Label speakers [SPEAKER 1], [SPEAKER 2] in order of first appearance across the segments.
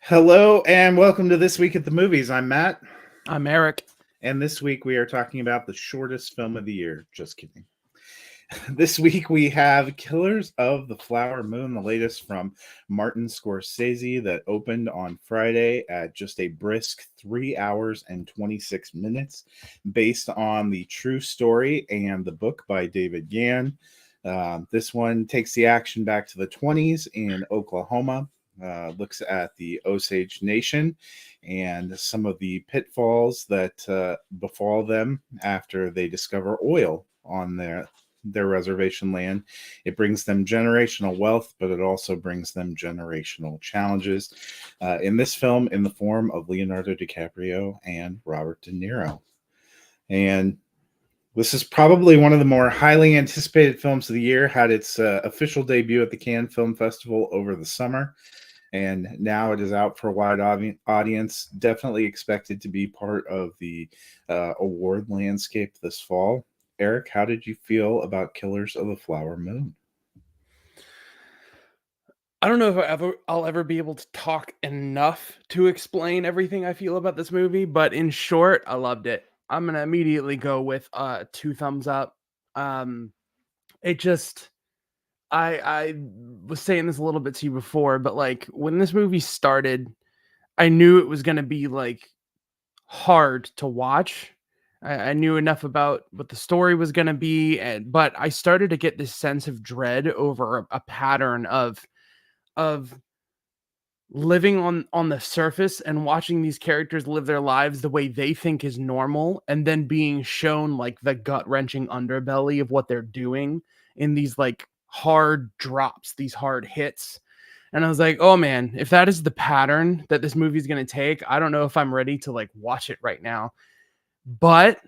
[SPEAKER 1] Hello and welcome to This Week at the Movies. I'm Matt,
[SPEAKER 2] I'm Eric.
[SPEAKER 1] and this week we are talking about the shortest film of the year. Just kidding. This week we have Killers of the Flower Moon, the latest from Martin Scorsese that opened on Friday at just a brisk 3 hours and 26 minutes, based on the true story and the book by David Gann. This one takes the action back to the 20s in Oklahoma. Looks at the Osage Nation and some of the pitfalls that befall them after they discover oil on their reservation land. It brings them generational wealth, but it also brings them generational challenges. In this film, in the form of Leonardo DiCaprio and Robert De Niro. And this is probably one of the more highly anticipated films of the year. Had its official debut at the Cannes Film Festival over the summer, and now it is out for a wide audience. Definitely expected to be part of the award landscape this fall. Eric, how did you feel about Killers of the Flower Moon?
[SPEAKER 2] I don't know if I'll ever be able to talk enough to explain everything I feel about this movie, but in short, I loved it. I'm gonna immediately go with 2 thumbs up. Um, it just I was saying this a little bit to you before, but like when this movie started, I knew it was gonna be like hard to watch. I knew enough about what the story was gonna be, but I started to get this sense of dread over a pattern of living on the surface and watching these characters live their lives the way they think is normal, and then being shown like the gut-wrenching underbelly of what they're doing in these like hard drops, these hard hits. And I was like, oh man, if that is the pattern that this movie is going to take, I don't know if I'm ready to like watch it right now. But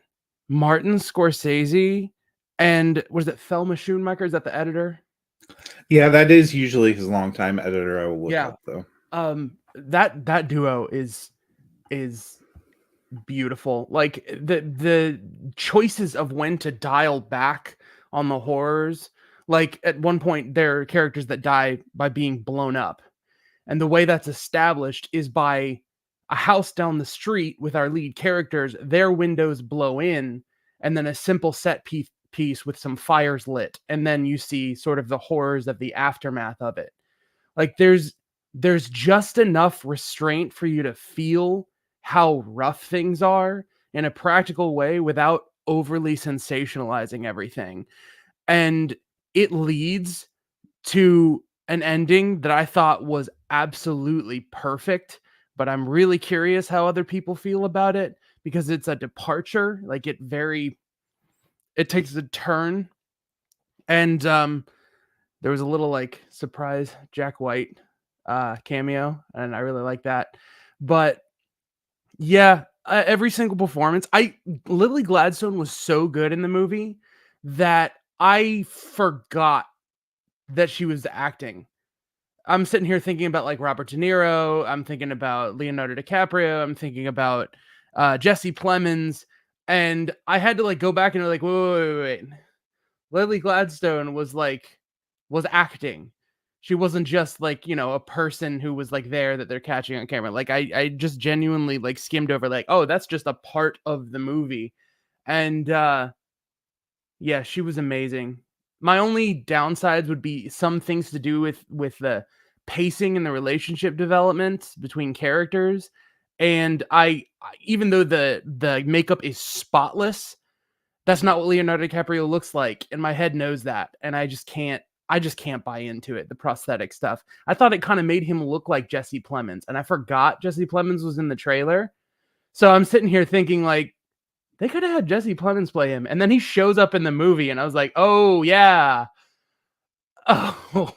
[SPEAKER 2] Martin Scorsese and was it Thelma Schoonmaker? Is that the editor?
[SPEAKER 1] Yeah, that is usually his longtime editor. I will look
[SPEAKER 2] Yeah.
[SPEAKER 1] up though.
[SPEAKER 2] That duo is beautiful. Like the choices of when to dial back on the horrors. Like at one point there are characters that die by being blown up. And the way that's established is by a house down the street with our lead characters, their windows blow in, and then a simple piece with some fires lit. And then you see sort of the horrors of the aftermath of it. Like there's just enough restraint for you to feel how rough things are in a practical way without overly sensationalizing everything. And it leads to an ending that I thought was absolutely perfect, but I'm really curious how other people feel about it because it's a departure, like it takes a turn. And there was a little like surprise Jack White cameo, and I really like that. But yeah, every single performance, Lily Gladstone was so good in the movie that I forgot that she was acting. I'm sitting here thinking about like Robert De Niro. I'm thinking about Leonardo DiCaprio. I'm thinking about Jesse Plemons, and I had to like go back and be like, wait. Lily Gladstone was acting. She wasn't just like, a person who was like there that they're catching on camera. Like I just genuinely like skimmed over like, oh, that's just a part of the movie. And yeah, she was amazing. My only downsides would be some things to do with the pacing and the relationship development between characters. And even though the makeup is spotless, that's not what Leonardo DiCaprio looks like, and my head knows that, and I just can't buy into it, the prosthetic stuff. I thought it kind of made him look like Jesse Plemons, and I forgot Jesse Plemons was in the trailer. So I'm sitting here thinking like they could have had Jesse Plemons play him, and then he shows up in the movie, and I was like, oh yeah, oh.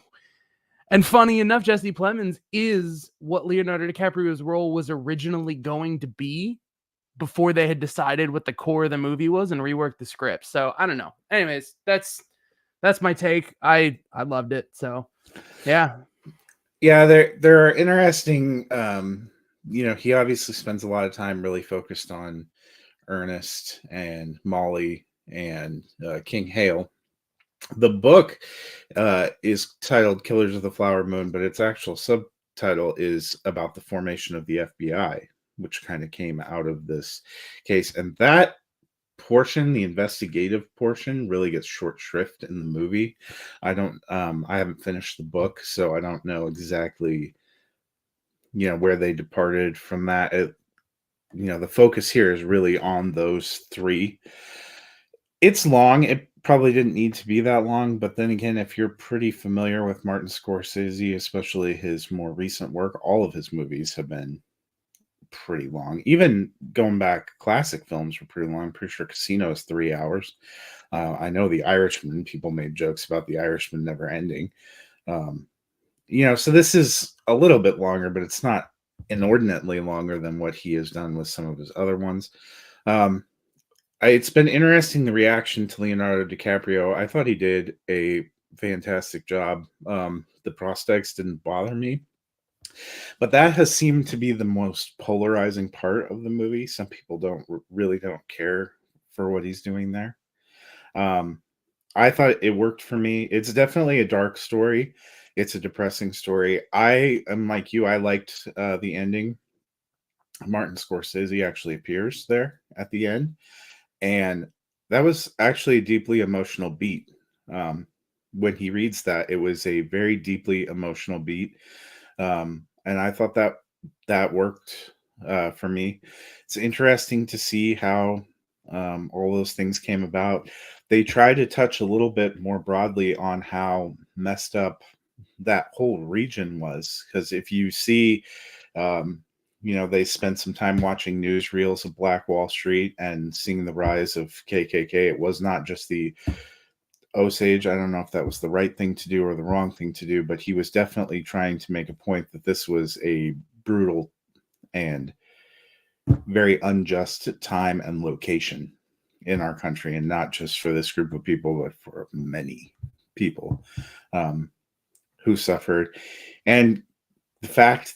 [SPEAKER 2] And funny enough, Jesse Plemons is what Leonardo DiCaprio's role was originally going to be before they had decided what the core of the movie was and reworked the script. So I don't know. Anyways, that's my take. I loved it. So yeah.
[SPEAKER 1] Yeah, there are interesting. He obviously spends a lot of time really focused on Ernest and Molly and King Hale. The book is titled Killers of the Flower Moon, but its actual subtitle is about the formation of the FBI, which kind of came out of this case. And that portion, the investigative portion, really gets short shrift in the movie. I haven't finished the book, so I don't know exactly, where they departed from that. The focus here is really on those three. It's long. It probably didn't need to be that long, but then again, if you're pretty familiar with Martin Scorsese, especially his more recent work, all of his movies have been pretty long. Even going back, classic films were pretty long. I'm pretty sure Casino is 3 hours. I know The Irishman, people made jokes about The Irishman never ending. Um, so this is a little bit longer, but it's not inordinately longer than what he has done with some of his other ones. It's been interesting, the reaction to Leonardo DiCaprio. I thought he did a fantastic job. The prosthetics didn't bother me, but that has seemed to be the most polarizing part of the movie. Some people really don't care for what he's doing there. I thought it worked for me. It's definitely a dark story. It's a depressing story. I am like you. I liked the ending. Martin Scorsese actually appears there at the end, and that was actually a deeply emotional beat. When he reads that, it was a very deeply emotional beat, and I thought that worked for me. It's interesting to see how all those things came about. They try to touch a little bit more broadly on how messed up that whole region was, because if you see, um, they spent some time watching newsreels of Black Wall Street and seeing the rise of KKK. It was not just the Osage. I don't know if that was the right thing to do or the wrong thing to do, but he was definitely trying to make a point that this was a brutal and very unjust time and location in our country, and not just for this group of people, but for many people who suffered. And the fact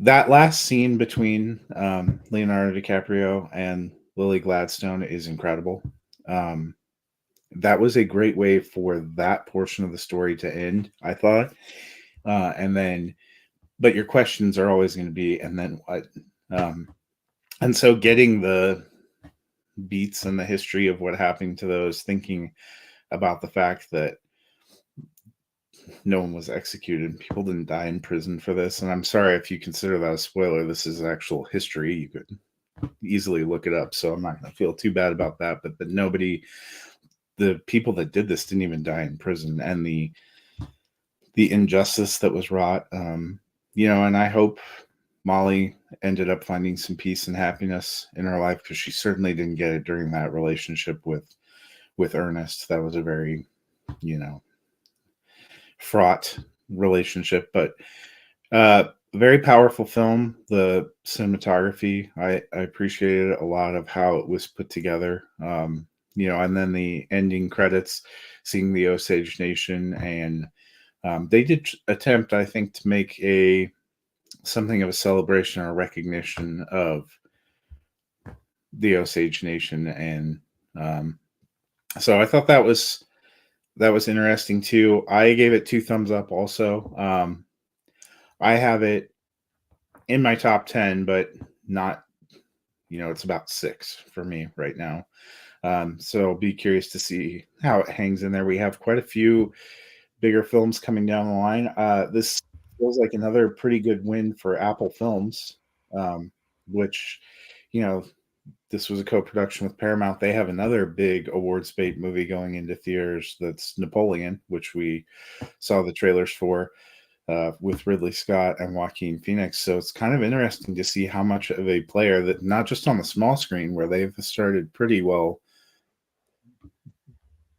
[SPEAKER 1] that last scene between Leonardo DiCaprio and Lily Gladstone is incredible. That was a great way for that portion of the story to end, I thought. And then, but your questions are always going to be, and then what? And so getting the beats and the history of what happened to those, thinking about the fact that no one was executed, people didn't die in prison for this. And I'm sorry if you consider that a spoiler. This is actual history. You could easily look it up, so I'm not going to feel too bad about that. But the people that did this didn't even die in prison, and the injustice that was wrought, and I hope Molly ended up finding some peace and happiness in her life, because she certainly didn't get it during that relationship with Ernest. That was a very, fraught relationship, but very powerful film. The cinematography, I appreciated a lot of how it was put together. And then the ending credits, seeing the Osage Nation, and they did attempt, I think, to make something of a celebration or recognition of the Osage Nation, and so I thought that was interesting too. I gave it 2 thumbs up also. I have it in my top 10, but not, it's about 6 for me right now. So I'll be curious to see how it hangs in there. We have quite a few bigger films coming down the line. This feels like another pretty good win for Apple Films, which, this was a co-production with Paramount. They have another big awards bait movie going into theaters. That's Napoleon, which we saw the trailers for, with Ridley Scott and Joaquin Phoenix. So it's kind of interesting to see how much of a player that, not just on the small screen where they've started pretty well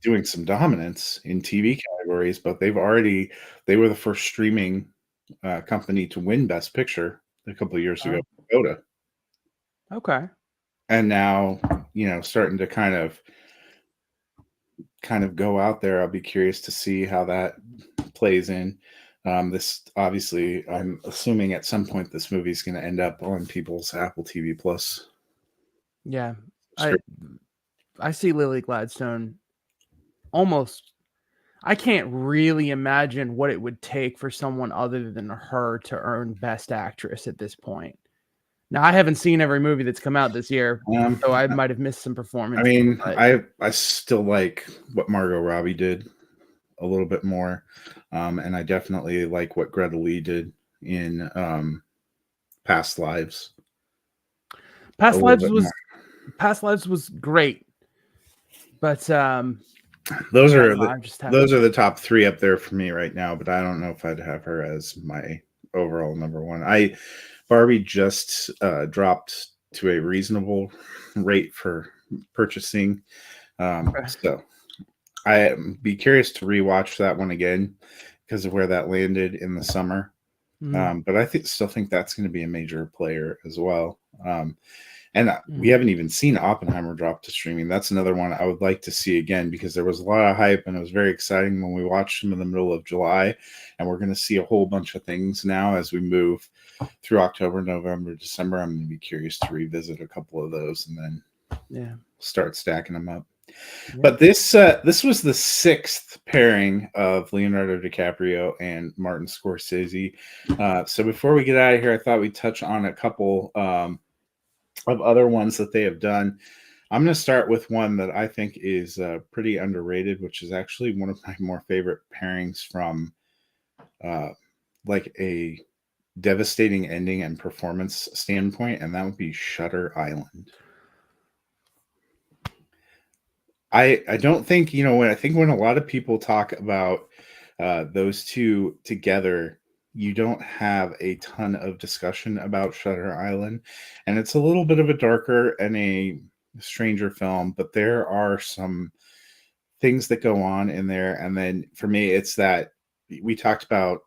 [SPEAKER 1] doing some dominance in TV categories, but they were the first streaming company to win Best Picture a couple of years ago, Coda.
[SPEAKER 2] Okay.
[SPEAKER 1] And now, starting to kind of go out there. I'll be curious to see how that plays in. This, obviously, I'm assuming at some point this movie is going to end up on people's Apple TV Plus.
[SPEAKER 2] Yeah, I see Lily Gladstone almost. I can't really imagine what it would take for someone other than her to earn Best Actress at this point. Now, I haven't seen every movie that's come out this year,
[SPEAKER 1] Um,
[SPEAKER 2] so I might have missed some
[SPEAKER 1] I
[SPEAKER 2] performances.
[SPEAKER 1] mean,
[SPEAKER 2] But
[SPEAKER 1] I still like what Margot Robbie did a little bit more, and I definitely like what Greta Lee did in Past Lives a
[SPEAKER 2] Past
[SPEAKER 1] little
[SPEAKER 2] Lives
[SPEAKER 1] bit more.
[SPEAKER 2] was Past Lives was great, but
[SPEAKER 1] Those
[SPEAKER 2] I
[SPEAKER 1] are
[SPEAKER 2] don't know.
[SPEAKER 1] the
[SPEAKER 2] I just haven't.
[SPEAKER 1] those are the top three up there for me right now, but I don't know if I'd have her as my overall number one. Barbie just dropped to a reasonable rate for purchasing, so I be curious to rewatch that one again because of where that landed in the summer.
[SPEAKER 2] Mhm.
[SPEAKER 1] But I still think that's going to be a major player as well. And we
[SPEAKER 2] Mhm.
[SPEAKER 1] haven't even seen Oppenheimer drop to streaming. That's another one I would like to see again because there was a lot of hype and it was very exciting when we watched them in the middle of July. And we're going to see a whole bunch of things now as we move through October, November, December. I'm going to be curious to revisit a couple of those and then start stacking them up.
[SPEAKER 2] Yeah.
[SPEAKER 1] But this was the sixth pairing of Leonardo DiCaprio and Martin Scorsese. So before we get out of here, I thought we'd touch on a couple of other ones that they have done. I'm going to start with one that I think is pretty underrated, which is actually one of my more favorite pairings from like a devastating ending and performance standpoint, and that would be Shutter Island. I don't think when a lot of people talk about those two together, you don't have a ton of discussion about Shutter Island, and it's a little bit of a darker and a stranger film, but there are some things that go on in there. And then for me, it's that we talked about.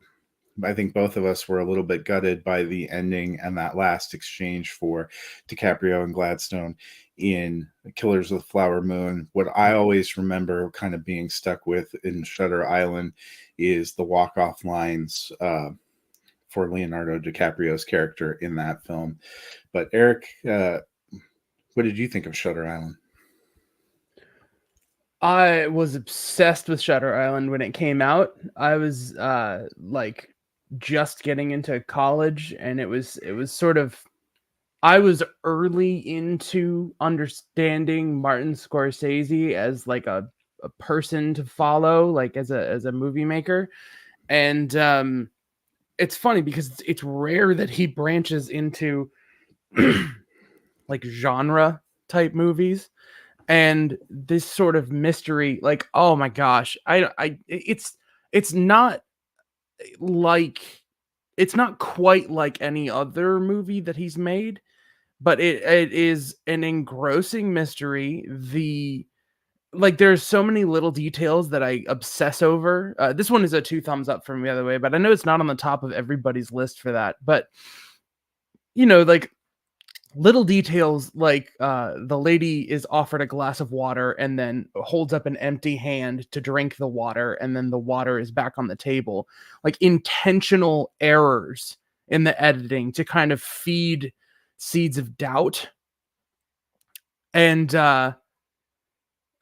[SPEAKER 1] I think both of us were a little bit gutted by the ending and that last exchange for DiCaprio and Gladstone in Killers of the Flower Moon. What I always remember kind of being stuck with in Shutter Island is the walk-off lines for Leonardo DiCaprio's character in that film. But Eric, what did you think of Shutter Island?
[SPEAKER 2] I was obsessed with Shutter Island when it came out. I was like just getting into college, and it was sort of, I was early into understanding Martin Scorsese as like a person to follow, like as a movie maker. And it's funny because it's rare that he branches into like genre type movies, and this sort of mystery, like, oh my gosh, it's not like, it's not quite like any other movie that he's made, but it is an engrossing mystery. The Like, there's so many little details that I obsess over. This one is a 2 thumbs up for me, by the way, but I know it's not on the top of everybody's list for that. But like, little details like the lady is offered a glass of water and then holds up an empty hand to drink the water, and then the water is back on the table. Like, intentional errors in the editing to kind of feed seeds of doubt. And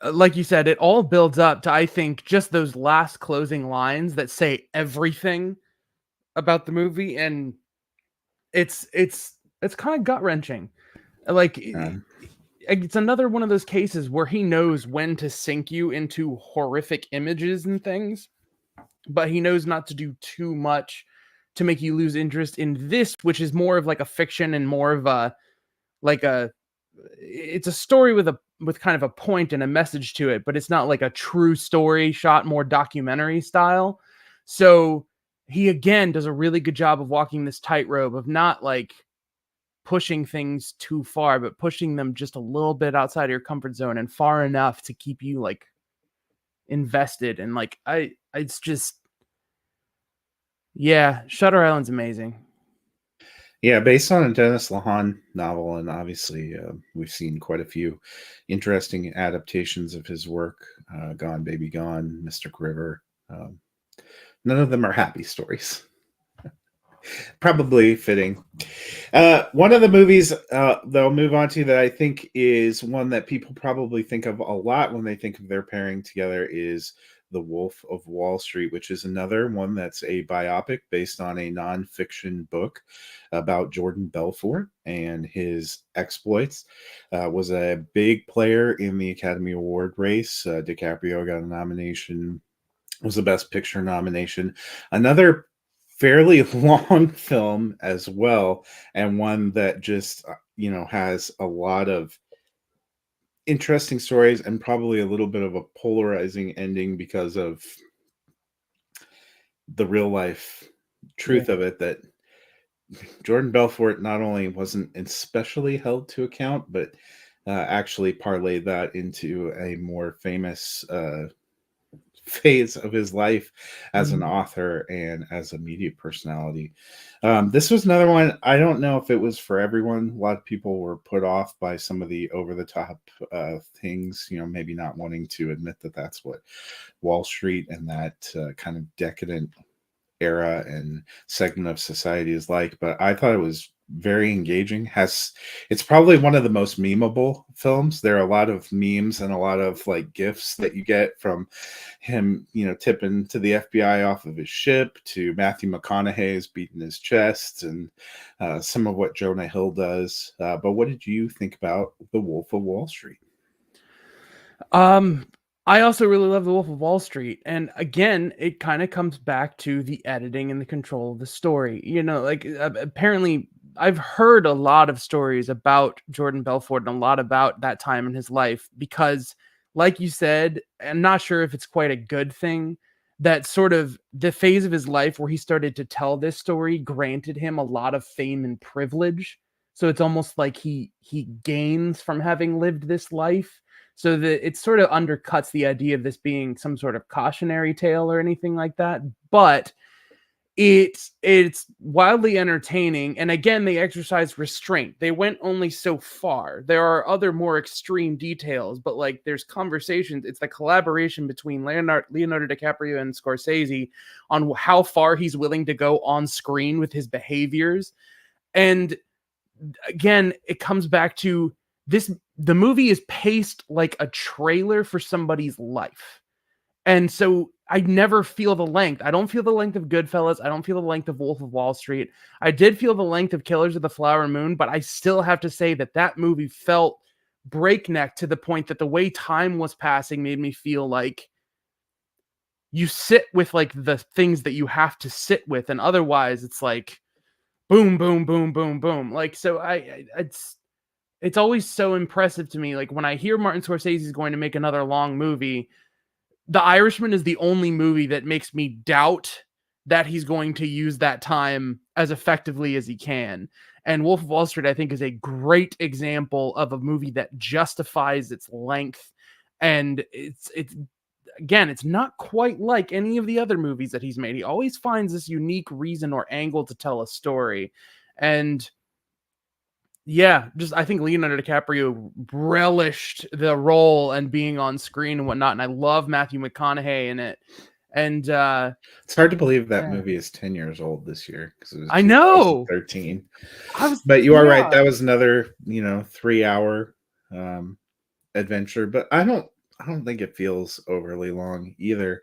[SPEAKER 2] like you said, it all builds up to, I think, just those last closing lines that say everything about the movie. And it's kind of gut wrenching. Like,
[SPEAKER 1] Um,
[SPEAKER 2] it's another one of those cases where he knows when to sink you into horrific images and things, but he knows not to do too much to make you lose interest in this, which is more of like a fiction and more of a, like a, it's a story with kind of a point and a message to it, but it's not like a true story shot more documentary style. So he again does a really good job of walking this tightrope of not like pushing things too far, but pushing them just a little bit outside of your comfort zone and far enough to keep you like invested. And like, it's just, yeah, Shutter Island's amazing.
[SPEAKER 1] Yeah, based on a Dennis Lahan novel, and obviously we've seen quite a few interesting adaptations of his work. Gone Baby Gone, Mystic River. None of them are happy stories. Probably fitting. One of the movies they'll move on to that I think is one that people probably think of a lot when they think of their pairing together is The Wolf of Wall Street, which is another one that's a biopic based on a nonfiction book about Jordan Belfort and his exploits. Was a big player in the Academy Award race. DiCaprio got a nomination, was the Best Picture nomination. Another fairly long film as well, and one that just has a lot of interesting stories and probably a little bit of a polarizing ending because of the real life
[SPEAKER 2] Yeah.
[SPEAKER 1] truth of it, that Jordan Belfort not only wasn't especially held to account, but actually parlayed that into a more famous phase of his life as an
[SPEAKER 2] Mhm.
[SPEAKER 1] author and as a media personality. This was another one. I don't know if it was for everyone. A lot of people were put off by some of the over the top things, maybe not wanting to admit that that's what Wall Street and that kind of decadent era and segment of society is like. But I thought it was very engaging. It's probably one of the most memeable films. There are a lot of memes and a lot of like gifs that you get from him, tipping to the FBI off of his ship, to Matthew McConaughey's beating his chest, and some of what Jonah Hill does. But what did you think about The Wolf of Wall Street?
[SPEAKER 2] Um, I also really love The Wolf of Wall Street, and again, it kind of comes back to the editing and the control of the story. Like apparently, I've heard a lot of stories about Jordan Belfort and a lot about that time in his life because, like you said, I'm not sure if it's quite a good thing that sort of the phase of his life where he started to tell this story granted him a lot of fame and privilege. So it's almost like he gains from having lived this life, so that it sort of undercuts the idea of this being some sort of cautionary tale or anything like that. But it's wildly entertaining, and again, they exercise restraint. They went only so far. There are other more extreme details, but like there's conversations. It's the collaboration between Leonardo DiCaprio and Scorsese on how far he's willing to go on screen with his behaviors. And again, it comes back to this: the movie is paced like a trailer for somebody's life. And so I never feel the length. I don't feel the length of Goodfellas. I don't feel the length of Wolf of Wall Street. I did feel the length of Killers of the Flower Moon, but I still have to say that that movie felt breakneck to the point that the way time was passing made me feel like you sit with like the things that you have to sit with, and otherwise it's like boom, boom, boom, boom, boom. Like, so it's always so impressive to me. Like when I hear Martin Scorsese is going to make another long movie, The Irishman is the only movie that makes me doubt that he's going to use that time as effectively as he can. And Wolf of Wall Street, I think, is a great example of a movie that justifies its length. And it's again, it's not quite like any of the other movies that he's made. He always finds this unique reason or angle to tell a story. And yeah, just I think Leonardo DiCaprio relished the role and being on screen and whatnot, and I love Matthew McConaughey in it. And
[SPEAKER 1] It's hard to believe that
[SPEAKER 2] yeah,
[SPEAKER 1] movie is 10 years old this year because it was
[SPEAKER 2] I know.
[SPEAKER 1] 2013.
[SPEAKER 2] I was
[SPEAKER 1] But you are right.
[SPEAKER 2] yeah.
[SPEAKER 1] That was another, 3 hour um, adventure. But I don't think it feels overly long either.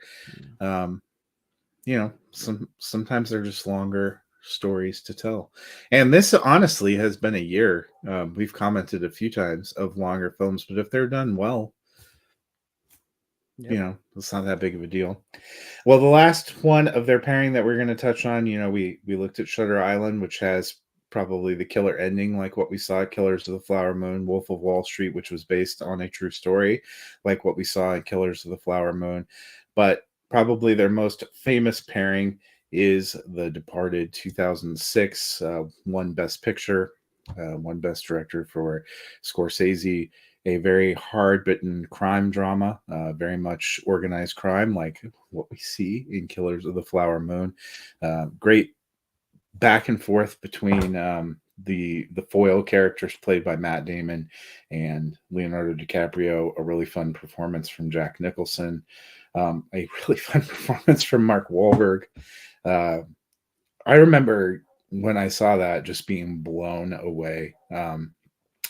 [SPEAKER 1] Um, sometimes they're just longer stories to tell. And this honestly has been a year. We've commented a few times of longer films, but if they're done well,
[SPEAKER 2] Yep.
[SPEAKER 1] it's not that big of a deal. Well, the last one of their pairing that we're going to touch on, we looked at Shutter Island, which has probably the killer ending, like what we saw at Killers of the Flower Moon, Wolf of Wall Street, which was based on a true story, like what we saw in Killers of the Flower Moon. But probably their most famous pairing is The Departed 2006, one Best Picture, one Best Director for Scorsese, a very hard-bitten crime drama, very much organized crime, like what we see in Killers of the Flower Moon. Great back and forth between the foil characters played by Matt Damon and Leonardo DiCaprio. A really fun performance from Jack Nicholson. A really fun performance from Mark Wahlberg. I remember when I saw that just being blown away.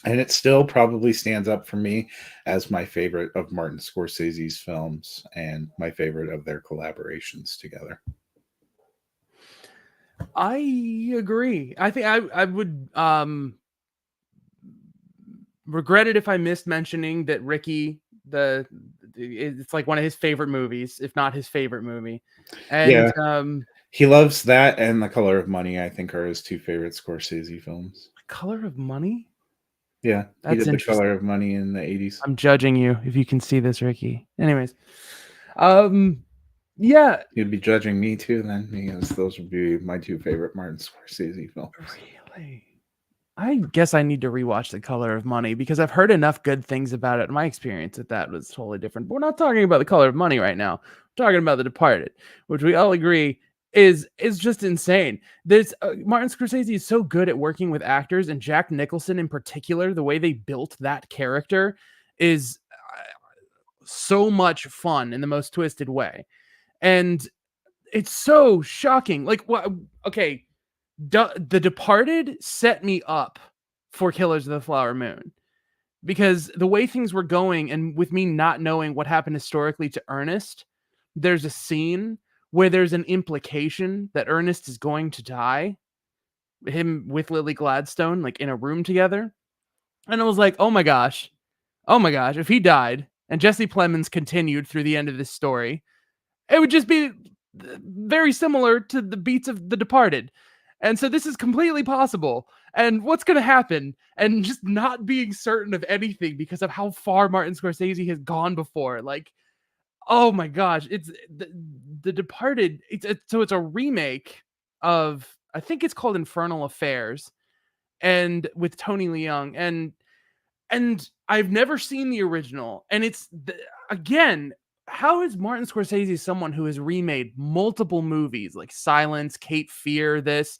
[SPEAKER 1] And it still probably stands up for me as my favorite of Martin Scorsese's films and my favorite of their collaborations together.
[SPEAKER 2] I agree. I think I would regret it if I missed mentioning that Ricky it's like one of his favorite movies, if not his favorite movie. And
[SPEAKER 1] Yeah, he loves that and The Color of Money, I think, are his two favorite Scorsese films.
[SPEAKER 2] Color of Money?
[SPEAKER 1] Yeah, he
[SPEAKER 2] That's
[SPEAKER 1] did The
[SPEAKER 2] interesting.
[SPEAKER 1] Color of Money in the 80s.
[SPEAKER 2] I'm judging you if you can see this, Ricky. Anyways, um, yeah,
[SPEAKER 1] You'd be judging me too then, because those would be my two favorite Martin Scorsese films.
[SPEAKER 2] really. I guess I need to rewatch The Color of Money because I've heard enough good things about it. My experience with that was totally different. But we're not talking about The Color of Money right now. We're talking about The Departed, which we all agree is just insane. There's Martin Scorsese is so good at working with actors, and Jack Nicholson in particular. The way they built that character is so much fun in the most twisted way, and it's so shocking. Like, what? Okay, The Departed set me up for Killers of the Flower Moon because the way things were going, and with me not knowing what happened historically to Ernest, there's a scene where there's an implication that Ernest is going to die, him with Lily Gladstone, like in a room together. And I was like, oh my gosh, if he died and Jesse Plemons continued through the end of this story, it would just be very similar to the beats of The Departed. And so this is completely possible. And what's going to happen? And just not being certain of anything because of how far Martin Scorsese has gone before. Like, oh my gosh, it's the Departed. It's a remake of, I think it's called Infernal Affairs, and with Tony Leung, and I've never seen the original. And again, how is Martin Scorsese someone who has remade multiple movies like Silence, Cape Fear, this,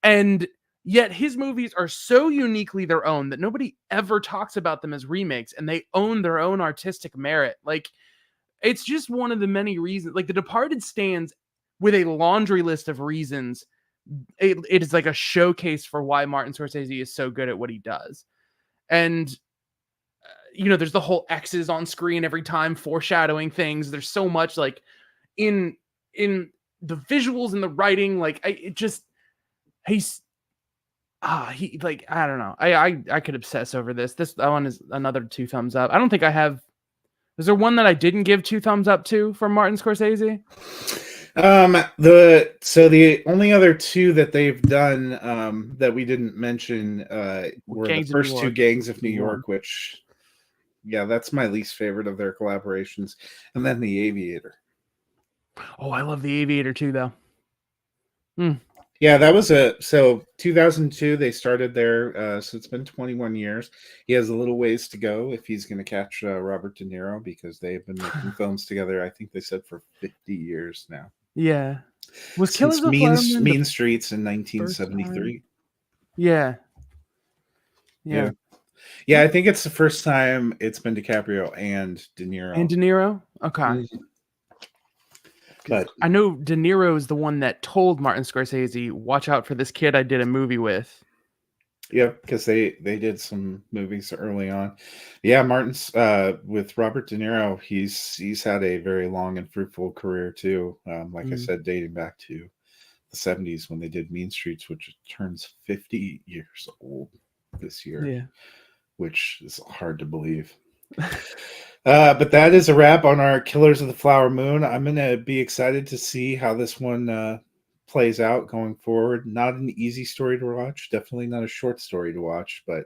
[SPEAKER 2] and yet his movies are so uniquely their own that nobody ever talks about them as remakes, and they own their own artistic merit. Like, it's just one of the many reasons. Like, The Departed stands with a laundry list of reasons. It is like a showcase for why Martin Scorsese is so good at what he does. And there's the whole X's on screen every time, foreshadowing things. There's so much like in the visuals and the writing. Like, it just he's he like, I don't know. I could obsess over this. That one is another 2 thumbs up. I don't think I have. Is there one that I didn't give 2 thumbs up to from Martin Scorsese?
[SPEAKER 1] The only other two that they've done that we didn't mention were the first two, Gangs of New York, which, yeah, that's my least favorite of their collaborations, and then The Aviator.
[SPEAKER 2] Oh, I love The Aviator too, though.
[SPEAKER 1] Yeah, that was 2002 they started there, so it's been 21 years. He has a little ways to go if he's going to catch Robert De Niro, because they've been making films together, I think they said, for 50 years now.
[SPEAKER 2] Yeah. Was
[SPEAKER 1] Since
[SPEAKER 2] Killers of the Flower Moon
[SPEAKER 1] Mean Streets in 1973.
[SPEAKER 2] Yeah.
[SPEAKER 1] Yeah. Yeah, I think it's the first time it's been DiCaprio and De Niro.
[SPEAKER 2] And De Niro? Okay.
[SPEAKER 1] Mm-hmm. But
[SPEAKER 2] I know De Niro is the one that told Martin Scorsese, "Watch out for this kid I did a movie with."
[SPEAKER 1] Yeah, because they did some movies early on. Yeah, Martin's with Robert De Niro, he's had a very long and fruitful career too. I said, dating back to the 70s when they did Mean Streets, which turns 50 years old this year.
[SPEAKER 2] Yeah.
[SPEAKER 1] Which is hard to believe. But that is a wrap on our Killers of the Flower Moon. I'm going to be excited to see how this one plays out going forward. Not an easy story to watch. Definitely not a short story to watch. But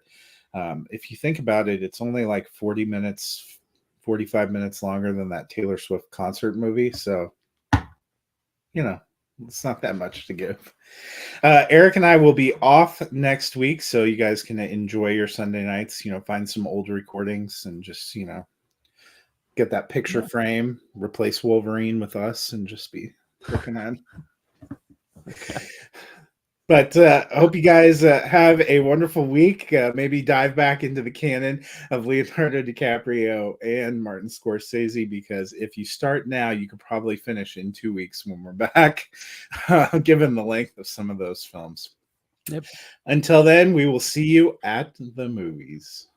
[SPEAKER 1] if you think about it, it's only like 40 minutes, 45 minutes longer than that Taylor Swift concert movie. So, it's not that much to give. Eric and I will be off next week, so you guys can enjoy your Sunday nights, find some old recordings and just, get that picture frame, replace Wolverine with us, and just be looking at him. Okay. But I hope you guys have a wonderful week. Maybe dive back into the canon of Leonardo DiCaprio and Martin Scorsese, because if you start now, you could probably finish in 2 weeks when we're back, given the length of some of those films.
[SPEAKER 2] Yep.
[SPEAKER 1] Until then, we will see you at the movies.